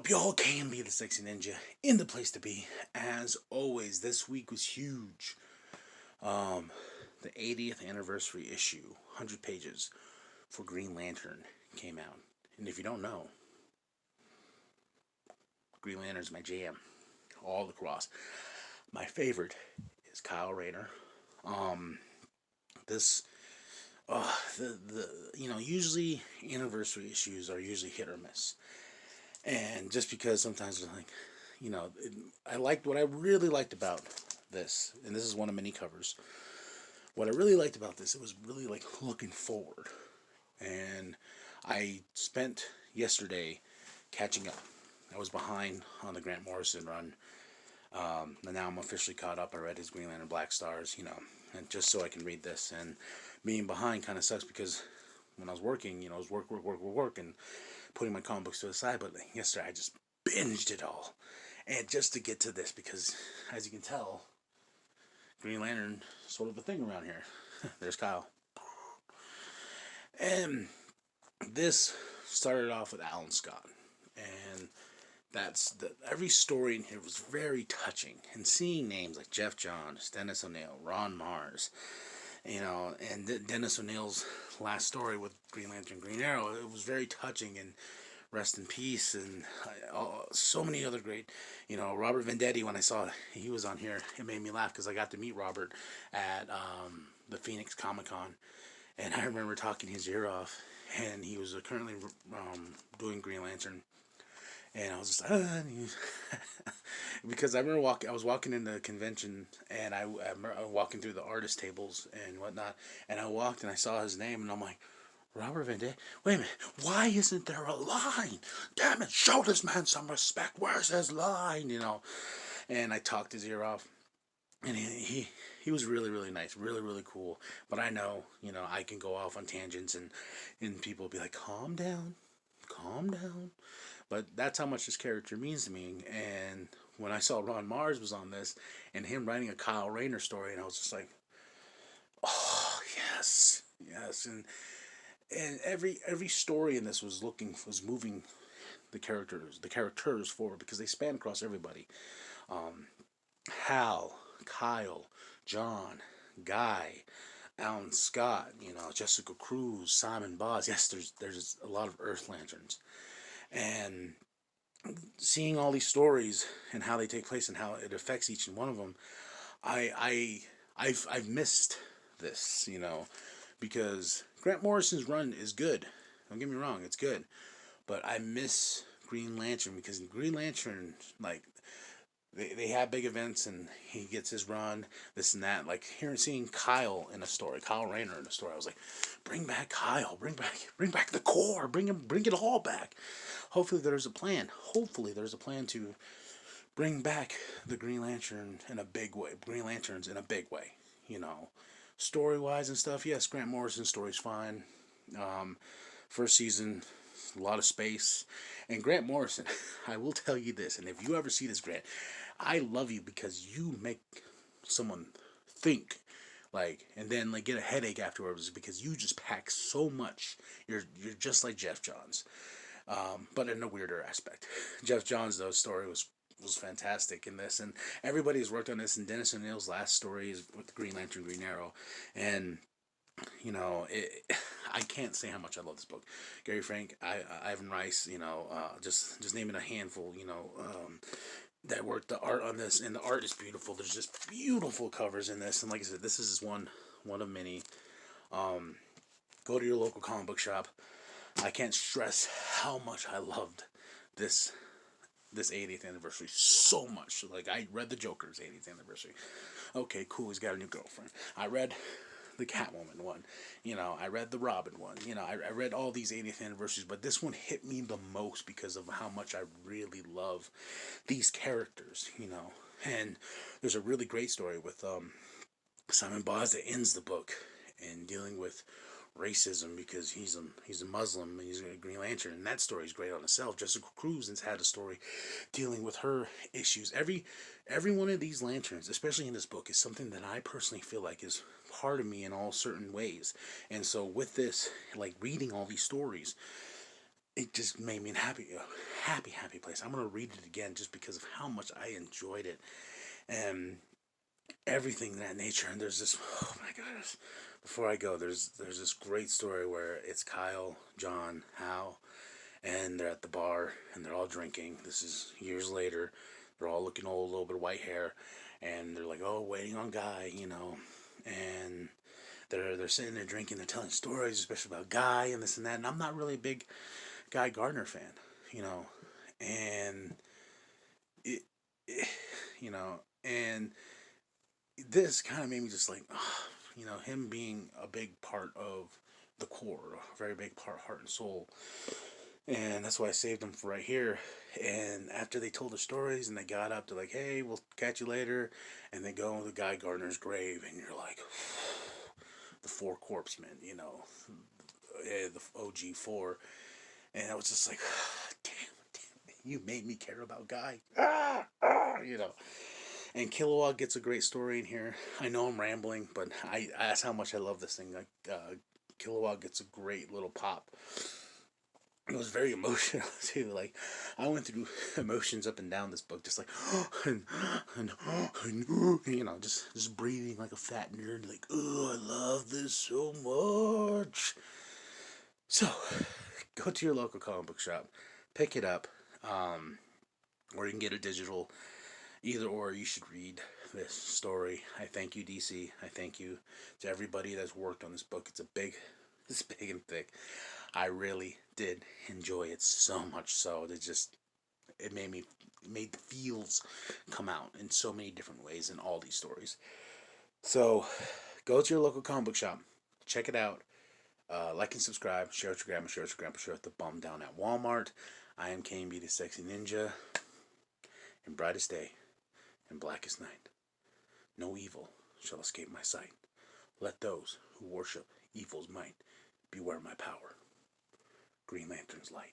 up? Y'all can be the sexy ninja in the place to be. As always, this week was huge. Um, the 80th anniversary issue, 100 pages for Green Lantern came out. And if you don't know, Green Lantern's my jam, all across. My favorite is Kyle Rayner. Um, this, usually anniversary issues are usually hit or miss. And just because sometimes it's like, I liked what I really liked about this, and this is one of many covers. What I really liked about this, it was really like looking forward, and I spent yesterday catching up. I was behind on the Grant Morrison run, and now I'm officially caught up. I read his Green Lantern Black Stars, and just so I can read this. And being behind kind of sucks because when I was working, it was work, and putting my comic books to the side. But yesterday I just binged it all, and just to get to this because, as you can tell, Green Lantern sort of a thing around here. There's Kyle, and this started off with Alan Scott, and every story in here was very touching, and seeing names like Geoff Johns, Dennis O'Neil, Ron Marz, and Dennis O'Neil's last story with Green Lantern, Green Arrow, it was very touching, and rest in peace, and so many other great, Robert Venditti, when I saw he was on here, it made me laugh because I got to meet Robert at the Phoenix Comic Con, and I remember talking his ear off, and he was currently doing Green Lantern. And I was just because I remember I was walking in the convention, and I remember walking through the artist tables and whatnot, and I walked and I saw his name, and I'm like, Robert Van Dam. Wait a minute, why isn't there a line? Damn it, show this man some respect. Where's his line? And I talked his ear off, and he was really, really nice, really, really cool. But I know, I can go off on tangents, and people will be like, calm down, calm down. But that's how much this character means to me. And when I saw Ron Marz was on this, and him writing a Kyle Rayner story, and I was just like, oh yes, yes. And every story in this was moving the characters forward, because they span across everybody. Hal, Kyle, John, Guy, Alan Scott, Jessica Cruz, Simon Boz. Yes, there's a lot of Earth Lanterns. And seeing all these stories and how they take place and how it affects each and one of them, I've missed this, because Grant Morrison's run is good. Don't get me wrong, it's good, but I miss Green Lantern, because in Green Lantern, like, they have big events and he gets his run, this and that. Like seeing Kyle in a story, Kyle Rayner in a story, I was like, bring back Kyle, bring back the core, bring it all back. Hopefully there's a plan. Hopefully there's a plan to bring back the Green Lantern in a big way. Green Lanterns in a big way, story wise and stuff. Yes, Grant Morrison's story's fine. First season, a lot of space. And Grant Morrison, I will tell you this, and if you ever see this, Grant, I love you because you make someone think, and then get a headache afterwards, because you just pack so much. You're just like Geoff Johns, but in a weirder aspect. Geoff Johns' though story was fantastic in this, and everybody's worked on this. And Dennis O'Neil's last story is with Green Lantern, Green Arrow, and I can't say how much I love this book. Gary Frank, Ivan Rice, just naming a handful, that worked the art on this, and the art is beautiful. There's just beautiful covers in this, and like I said, this is one of many. Go to your local comic book shop. I can't stress how much I loved this 80th anniversary so much. Like, I read the Joker's 80th anniversary. Okay, cool, he's got a new girlfriend. I read the Catwoman one, I read the Robin one, I read all these 80th anniversaries, but this one hit me the most because of how much I really love these characters, and there's a really great story with Simon Boz that ends the book, and dealing with racism because he's a Muslim and he's a Green Lantern, and that story is great on itself. Jessica Cruz has had a story dealing with her issues. Every one of these lanterns, especially in this book, is something that I personally feel like is part of me in all certain ways. And so with this, like reading all these stories, it just made me happy place. I'm gonna read it again just because of how much I enjoyed it and everything in that nature. And there's this, oh my gosh, before I go, there's this great story where it's Kyle, John, Hal, and they're at the bar and they're all drinking. This is years later. They're all looking old, a little bit of white hair, and they're like, oh, waiting on Guy, and they're sitting there drinking. They're telling stories, especially about Guy and this and that. And I'm not really a big Guy Gardner fan, you know, and it, it and this kind of made me just like, oh, him being a big part of the core, a very big part, heart and soul. And that's why I saved them for right here. And after they told the stories and they got up, they're like, hey, we'll catch you later. And they go to the Guy Gardner's grave, and you're like, the four corpsemen, the OG4. And I was just like, damn, you made me care about Guy. And Kilowatt gets a great story in here. I know I'm rambling, but that's how much I love this thing. Like, Kilowatt gets a great little pop. It was very emotional too. Like, I went through emotions up and down this book, just like, just breathing like a fat nerd. Like, oh, I love this so much. So, go to your local comic book shop, pick it up, or you can get it digital. Either or, you should read this story. I thank you, DC. I thank you to everybody that's worked on this book. It's big and thick. I really did enjoy it so much so that it made the feels come out in so many different ways in all these stories. So go to your local comic book shop, check it out, like and subscribe, share with your grandma, share with the bum down at Walmart. I am KMB the Sexy Ninja, in brightest day and blackest night. No evil shall escape my sight. Let those who worship evil's might beware my power. Green Lantern's light.